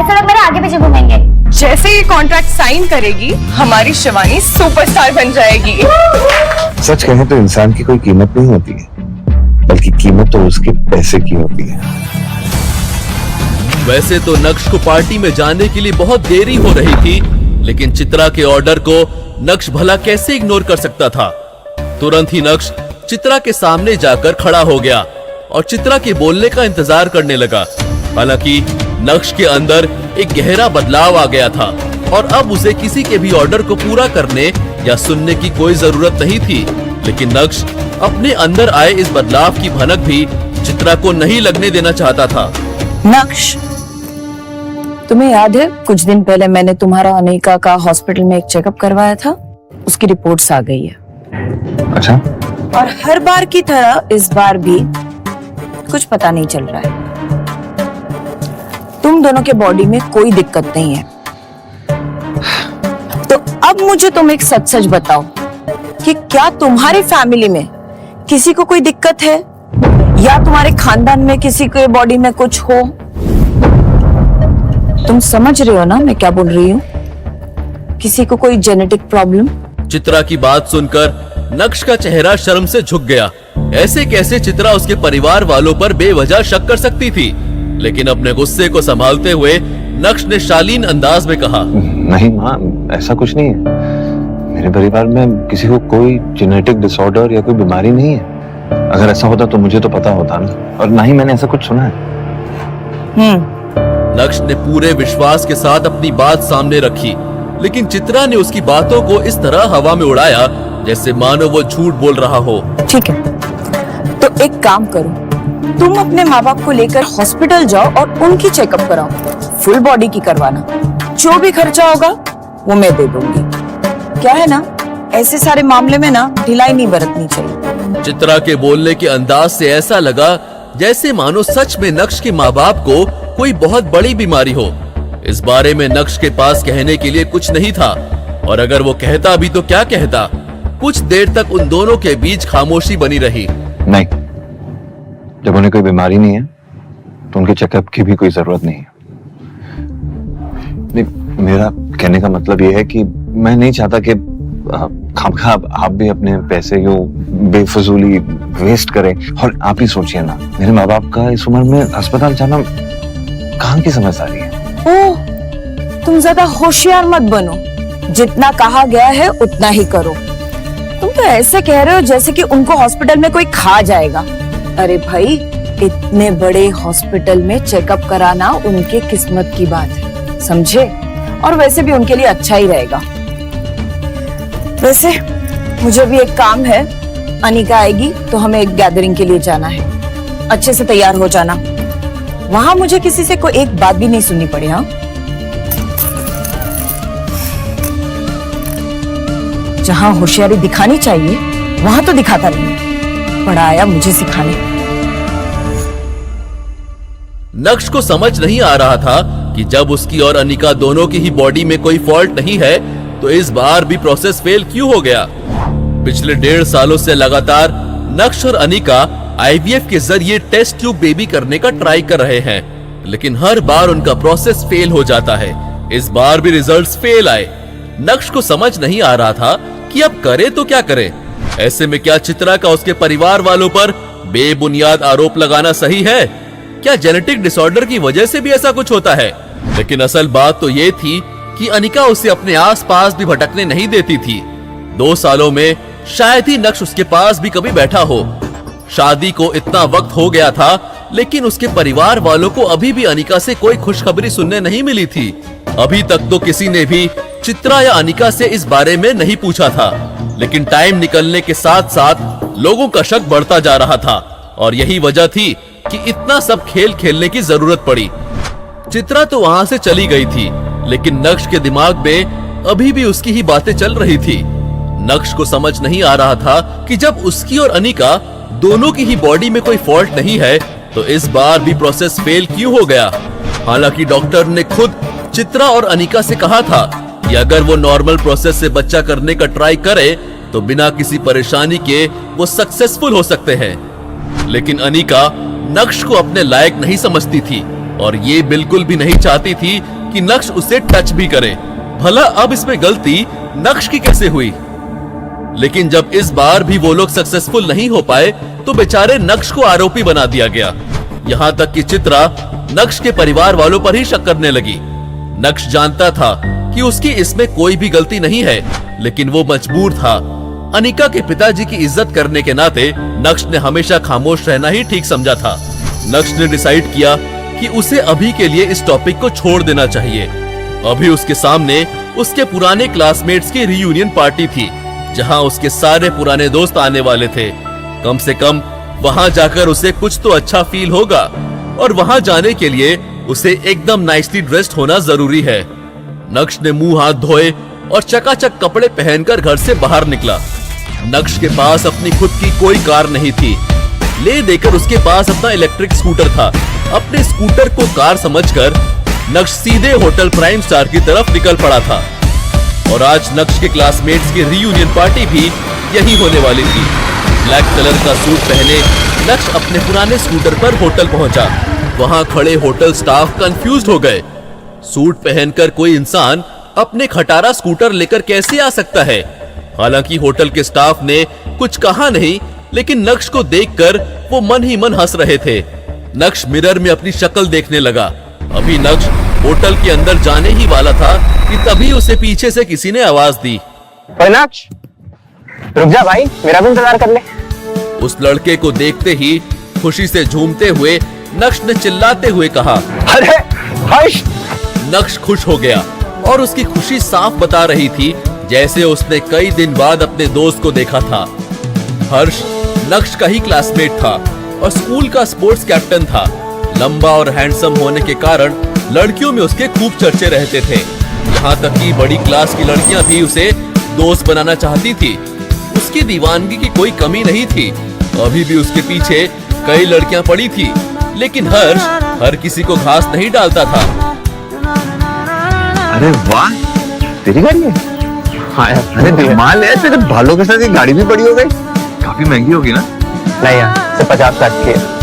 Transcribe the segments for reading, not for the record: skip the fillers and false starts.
ऐसे लोग मेरे आगे पीछे घूमेंगे। जैसे ये कॉन्ट्रैक्ट साइन करेगी हमारी शिवानी सुपरस्टार बन जाएगी। सच कहें तो इंसान की कोई कीमत नहीं होती है, बल्कि कीमत तो उसके पैसे की होती है। वैसे तो नक्श को पार्टी में जाने के लिए बहुत देरी हो रही थी, लेकिन चित्रा के ऑर्डर को नक्श भला कैसे इग्नोर कर सकता था। तुरंत ही नक्श चित्रा के सामने जाकर खड़ा हो गया और चित्रा के बोलने का इंतजार करने लगा। हालांकि नक्श के अंदर एक गहरा बदलाव आ गया था और अब उसे किसी के भी ऑर्डर को पूरा करने या सुनने की कोई जरूरत नहीं थी। लेकिन नक्श अपने अंदर आए इस बदलाव की भनक भी चित्रा को नहीं लगने देना चाहता था। नक्श, तुम्हें याद है कुछ दिन पहले मैंने तुम्हारा अनिका का हॉस्पिटल में एक चेकअप करवाया था? उसकी रिपोर्ट्स आ गई है। अच्छा? और हर बार की तरह इस बार भी कुछ पता नहीं चल रहा है। तुम दोनों के बॉडी में कोई दिक्कत नहीं है। तो अब मुझे तुम एक सच सच बताओ कि क्या तुम्हारी फैमिली में किसी को कोई दिक्कत है या तुम्हारे खानदान में किसी के बॉडी में कुछ हो? तुम समझ रहे हो ना मैं क्या बोल रही हूँ? किसी को कोई जेनेटिक प्रॉब्लम? चित्रा की बात सुनकर नक्श का चेहरा शर्म से झुक गया। ऐसे कैसे चित्रा उसके परिवार वालों पर बेवजह शक कर सकती थी। लेकिन अपने गुस्से को संभालते हुए नक्श ने शालीन अंदाज में कहा, नहीं माँ, ऐसा कुछ नहीं है। मेरे परिवार में किसी को कोई जेनेटिक डिसऑर्डर या कोई बीमारी नहीं है। अगर ऐसा होता तो मुझे तो पता होता ना, और ना ही मैंने ऐसा कुछ सुना है। नक्श ने पूरे विश्वास के साथ अपनी बात सामने रखी, लेकिन चित्रा ने उसकी बातों को इस तरह हवा में उड़ाया जैसे मानो वो झूठ बोल रहा हो। ठीक है, तो एक काम करो, तुम अपने माँ बाप को लेकर हॉस्पिटल जाओ और उनकी चेकअप कराओ। फुल बॉडी की करवाना। जो भी खर्चा होगा वो मैं दे दूंगी। क्या है ना, ऐसे सारे मामले में ना ढिलाई नहीं बरतनी चाहिए। चित्रा के बोलने के अंदाज से ऐसा लगा जैसे मानो सच में नक्श के माँ बाप को कोई बहुत बड़ी बीमारी हो। इस बारे में नक्श के पास कहने के लिए कुछ नहीं था, और अगर वो कहता भी तो क्या कहता। कुछ देर तक उन दोनों के बीच खामोशी बनी रही। नहीं, जब उन्हें कोई बीमारी नहीं है तो उनके चेकअप की भी कोई जरूरत नहीं है। नहीं, मेरा कहने का मतलब यह है कि मैं नहीं चाहता कि खामखा आप भी अपने पैसे को बेफजूली वेस्ट करें। और आप ही सोचिए ना, मेरे माँ बाप का इस उम्र में अस्पताल जाना कहाँ की समझदारी है। ओह, तुम ज्यादा होशियार मत बनो। जितना कहा गया है उतना ही करो। तुम तो ऐसे कह रहे हो जैसे कि उनको हॉस्पिटल में कोई खा जाएगा। अरे भाई, इतने बड़े हॉस्पिटल में चेकअप कराना उनके किस्मत की बात है, समझे? और वैसे भी उनके लिए अच्छा ही रहेगा। वैसे मुझे भी एक काम है, अनिका आएगी तो हमें एक गैदरिंग के लिए जाना है। अच्छे से तैयार हो जाना। वहां मुझे किसी से कोई एक बात भी नहीं सुननी पड़े। हाँ, जहां होशियारी दिखानी चाहिए वहां तो दिखाता नहीं। बड़ा आया मुझे सिखाने। नक्श को समझ नहीं आ रहा था कि जब उसकी और अनिका दोनों की ही बॉडी में कोई फॉल्ट नहीं है तो इस बार भी प्रोसेस फेल क्यों हो गया। पिछले 1.5 सालों से लगातार नक्श और अनिका आईवीएफ के जरिए टेस्ट ट्यूब बेबी करने का ट्राई कर रहे हैं, लेकिन हर बार उनका प्रोसेस फेल हो जाता है। इस बार भी रिजल्ट्स फेल आए। नक्श को समझ नहीं आ रहा था कि अब करे तो क्या करे। ऐसे में क्या चित्रा का उसके परिवार वालों पर बेबुनियाद आरोप लगाना सही है? क्या जेनेटिक डिसऑर्डर की वजह से भी ऐसा कुछ होता है? लेकिन असल बात तो ये थी कि अनिका उसे अपने आसपास भी भटकने नहीं देती थी। 2 सालों में शायद ही नक्श उसके पास भी कभी बैठा हो। शादी को इतना वक्त हो गया था, लेकिन उसके परिवार वालों को अभी भी अनिका से कोई खुशखबरी सुनने नहीं मिली थी। अभी तक तो किसी ने भी चित्रा या अनिका से इस बारे में नहीं पूछा था, लेकिन टाइम निकलने के साथ साथ लोगों का शक बढ़ता जा रहा था, और यही वजह थी कि इतना सब खेल खेलने की जरूरत पड़ी। चित्रा तो वहां से चली गई थी, लेकिन नक्श के दिमाग में अभी भी उसकी ही बातें चल रही थी। नक्श को समझ नहीं आ रहा था कि जब उसकी और अनिका दोनों की ही बॉडी में कोई फॉल्ट नहीं है तो इस बार भी प्रोसेस फेल क्यों हो गया। हालांकि डॉक्टर ने खुद चित्रा और अनिका से कहा था कि अगर वो नॉर्मल प्रोसेस से बच्चा करने का ट्राई करे तो बिना किसी परेशानी के वो सक्सेसफुल हो सकते हैं। लेकिन अनिका नक्श को अपने लायक नहीं समझती थी। और ये बिल्कुल भी नहीं चाहती थी कि नक्श उसे टच भी करे। भला अब इसमें गलती नक्श की कैसे हुई? लेकिन जब इस बार भी वो लोग सक्सेसफुल नहीं हो पाए तो बेचारे नक्श को आरोपी बना दिया गया। यहाँ तक कि चित्रा नक्श के परिवार वालों पर ही शक करने लगी। नक्श जानता था कि उसकी इसमें कोई भी गलती नहीं है, लेकिन वो मजबूर था। अनिका के पिताजी की इज्जत करने के नाते नक्श ने हमेशा खामोश रहना ही ठीक समझा था। नक्श ने डिसाइड किया कि उसे अभी के लिए इस टॉपिक को छोड़ देना चाहिए। अभी उसके सामने उसके पुराने क्लासमेट्स की रियूनियन पार्टी थी, जहां उसके सारे पुराने दोस्त आने वाले थे। कम से कम वहां जाकर उसे कुछ तो अच्छा फील होगा, और वहां जाने के लिए उसे एकदम नाइसली ड्रेस्ड होना जरूरी है। नक्श ने मुंह हाथ धोए और चकाचक कपड़े पहनकर घर से बाहर निकला। नक्श के पास अपनी खुद की कोई कार नहीं थी, ले देकर उसके पास अपना इलेक्ट्रिक स्कूटर था। अपने स्कूटर को कार समझकर नक्श सीधे होटल प्राइम स्टार की तरफ निकल पड़ा था। और आज नक्श के क्लासमेट्स की रियूनियन पार्टी भी यही होने वाली थी। ब्लैक कलर का सूट पहने नक्श अपने पुराने स्कूटर पर होटल पहुंचा। वहां खड़े होटल स्टाफ कंफ्यूज्ड हो गए। सूट पहनकर कोई इंसान अपने खटारा स्कूटर लेकर कैसे आ सकता है? हालांकि होटल के स्टाफ ने कुछ कहा नहीं, लेकिन नक्श को देखकर वो मन ही मन हंस रहे थे। नक्श मिरर में अपनी शक्ल देखने लगा। अभी नक्श होटल के अंदर जाने ही वाला था कि तभी उसे पीछे से किसी ने आवाज दी। नक्श, रुक जा भाई, मेरा भी इंतजार कर ले। उस लड़के को देखते ही खुशी से झूमते हुए नक्श ने चिल्लाते हुए कहा, अरे हर्ष! नक्श खुश हो गया और उसकी खुशी साफ बता रही थी जैसे उसने कई दिन बाद अपने दोस्त को देखा था। हर्ष नक्श का ही क्लासमेट था और स्कूल का स्पोर्ट्स कैप्टन था। लंबा और हैंडसम होने के कारण लड़कियों में उसके खूब चर्चे रहते थे। यहाँ तक कि बड़ी क्लास की लड़कियां भी उसे दोस्त बनाना चाहती थी। उसकी दीवानगी की कोई कमी नहीं थी। अभी भी उसके पीछे कई लड़कियां पड़ी थी, लेकिन हर्ष हर किसी को घास नहीं डालता था। अरे वाह, तेरी गाड़ी है? हाँ यार, अरे कमाल है, तेरे बालों के साथ ये गाड़ी भी बड़ी हो गई। काफी महंगी होगी ना? नहीं यार, सिर्फ 50 लाख की है।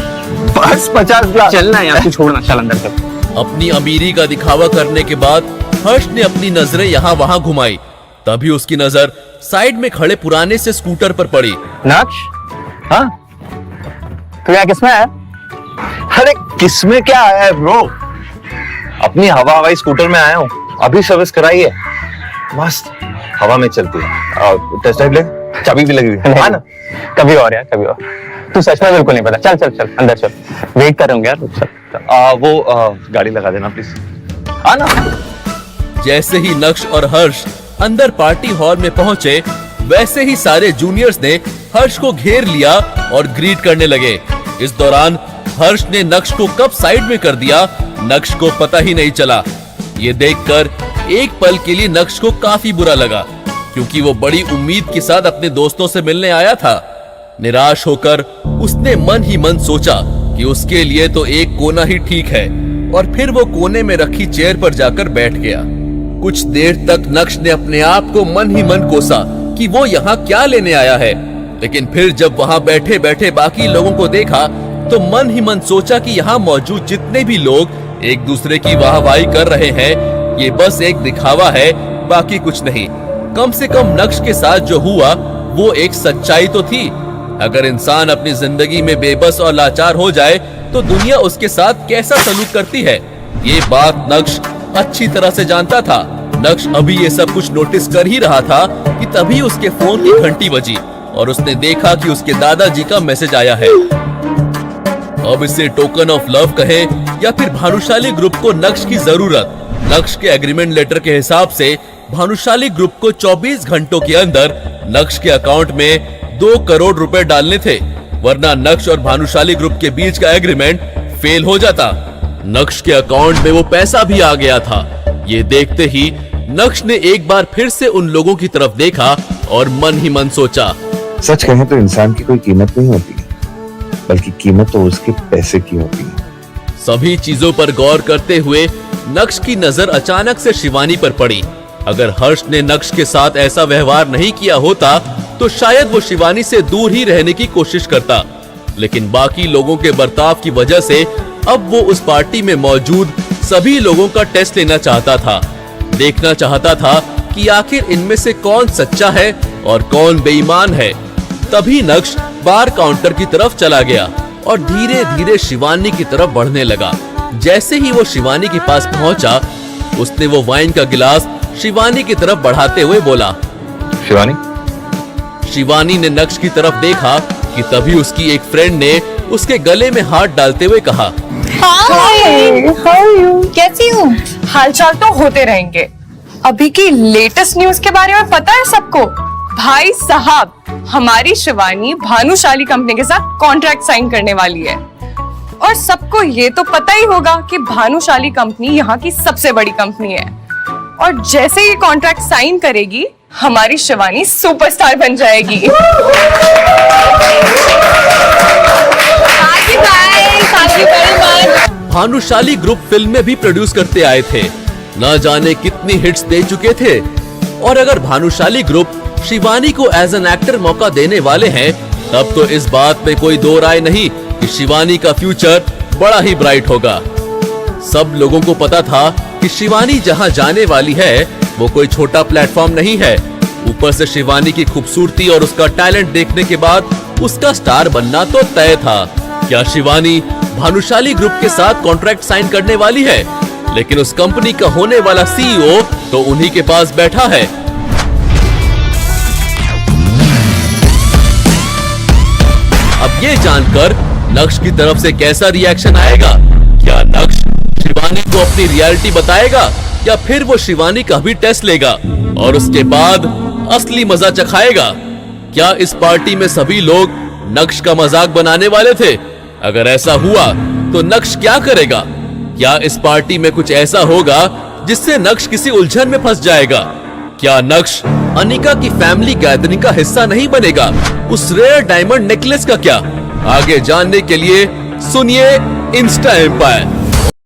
बस 50 लाख? चलना यार, तू छोड़ना, चल अंदर चल। अपनी अमीरी का दिखावा करने के बाद हर्ष ने अपनी नजरें यहाँ वहां घुमाई। तभी उसकी नजर साइड में खड़े पुराने से स्कूटर पर पड़ी। नक्श, हाँ? तू यहाँ किसमें है? अरे किसमें क्या आया है ब्रो? अपनी हवाई स्कूटर में आया हूँ। अभी सर्विस कराई है, मस्त हवा में चलती है। टेस्ट ड्राइव ले, चाबी भी लगी हुई है। हाँ ना? कभी और यार, कभी और। तू सच में बिल्कुल नहीं पता। चल चल चल अंदर चल, वेट कर रहे होंगे यार। चल, चल। गाड़ी लगा देना प्लीज। हाँ ना? जैसे ही नक्श और हर्ष अंदर पार्टी हॉल में पहुंचे, वैसे ही सारे जूनियर्स ने हर्ष को घेर लिया और ग्रीट करने लगे। इस दौरान हर्ष ने नक्श को कब साइड में कर दिया, नक्श को पता ही नहीं चला। ये देखकर एक पल के लिए नक्श को काफी बुरा लगा, क्योंकि वो बड़ी उम्मीद के साथ अपने दोस्तों से मिलने आया था। निराश होकर उसने मन ही मन सोचा कि उसके लिए तो एक कोना ही ठीक है, और फिर वो कोने में रखी चेयर पर जाकर बैठ गया। कुछ देर तक नक्श ने अपने आप को मन ही मन कोसा कि वो यहाँ क्या लेने आया है, लेकिन फिर जब वहाँ बैठे बैठे बाकी लोगों को देखा तो मन ही मन सोचा कि यहाँ मौजूद जितने भी लोग एक दूसरे की वाहवाही कर रहे हैं, ये बस एक दिखावा है, बाकी कुछ नहीं। कम से कम नक्श के साथ जो हुआ वो एक सच्चाई तो थी। अगर इंसान अपनी जिंदगी में बेबस और लाचार हो जाए तो दुनिया उसके साथ कैसा सलूक करती है, ये बात नक्श अच्छी तरह से जानता था। नक्श अभी ये सब कुछ नोटिस कर ही रहा था कि तभी उसके फोन की घंटी बजी और उसने देखा कि उसके दादाजी का मैसेज आया है। अब इसे टोकन ऑफ लव कहे या फिर भानुशाली ग्रुप को नक्श की जरूरत। नक्श के एग्रीमेंट लेटर के हिसाब से भानुशाली ग्रुप को 24 घंटों के अंदर नक्श के अकाउंट में 2 करोड़ रुपए डालने थे, वरना नक्श और भानुशाली ग्रुप के बीच का एग्रीमेंट फेल हो जाता। नक्श के अकाउंट में वो पैसा भी आ गया था। ये देखते ही नक्श ने एक बार फिर से उन लोगों की तरफ देखा और मन ही मन सोचा, सच कहें तो इंसान की कोई कीमत नहीं होती, बल्कि कीमत तो उसके पैसे की होती है। सभी चीजों पर गौर करते हुए नक्श की नजर अचानक से शिवानी पर पड़ी। अगर हर्ष ने नक्श के साथ ऐसा व्यवहार नहीं किया होता तो शायद वो शिवानी से दूर ही रहने की कोशिश करता, लेकिन बाकी लोगों के बर्ताव की वजह से अब वो उस पार्टी में मौजूद सभी लोगों का टेस्ट लेना चाहता था, देखना चाहता था कि आखिर इनमें से कौन सच्चा है और कौन बेईमान है। तभी नक्श बार काउंटर की तरफ चला गया और धीरे धीरे शिवानी की तरफ बढ़ने लगा। जैसे ही वो शिवानी के पास पहुंचा, उसने वो वाइन का गिलास शिवानी की तरफ बढ़ाते हुए बोला। शिवानी, शिवानी ने नक्श की तरफ देखा कि तभी उसकी एक फ्रेंड ने उसके गले में हाथ डालते हुए कहा, कैसी हूँ? हालचाल तो होते रहेंगे। अभी की लेटेस्ट न्यूज के बारे में पता है सबको? भाई साहब, हमारी शिवानी भानुशाली कंपनी के साथ कॉन्ट्रैक्ट साइन करने वाली है। और सबको ये तो पता ही होगा कि भानुशाली कंपनी यहाँ की सबसे बड़ी कंपनी है। और जैसे ये कॉन्ट्रैक्ट साइन करेगी, हमारी शिवानी सुपरस्टार बन जाएगी। भानुशाली ग्रुप फिल्में भी प्रोड्यूस करते आए थे, न जाने कितनी हिट्स दे चुके थे। और अगर भानुशाली ग्रुप शिवानी को एज एन एक्टर मौका देने वाले हैं, तब तो इस बात में कोई दो राय नहीं कि शिवानी का फ्यूचर बड़ा ही ब्राइट होगा। सब लोगों को पता था कि शिवानी जहां जाने वाली है वो कोई छोटा प्लेटफॉर्म नहीं है। ऊपर से शिवानी की खूबसूरती और उसका टैलेंट देखने के बाद उसका स्टार बनना तो तय था। क्या शिवानी भानुशाली ग्रुप के साथ कॉन्ट्रैक्ट साइन करने वाली है? लेकिन उस कंपनी का होने वाला सीईओ तो उन्हीं के पास बैठा है। अब ये जानकर नक्श की तरफ से कैसा रिएक्शन आएगा? क्या नक्श शिवानी को अपनी रियलिटी बताएगा या फिर वो शिवानी का भी टेस्ट लेगा और उसके बाद असली मजा चखाएगा? क्या इस पार्टी में सभी लोग नक्श का मजाक बनाने वाले थे? अगर ऐसा हुआ तो नक्श क्या करेगा? क्या इस पार्टी में कुछ ऐसा होगा जिससे नक्श किसी उलझन में फंस जाएगा? क्या नक्श अनिका की फैमिली गैदरिंग का हिस्सा नहीं बनेगा? उस रेयर डायमंड नेकलेस का क्या? आगे जानने के लिए सुनिए इंस्टा एम्पायर।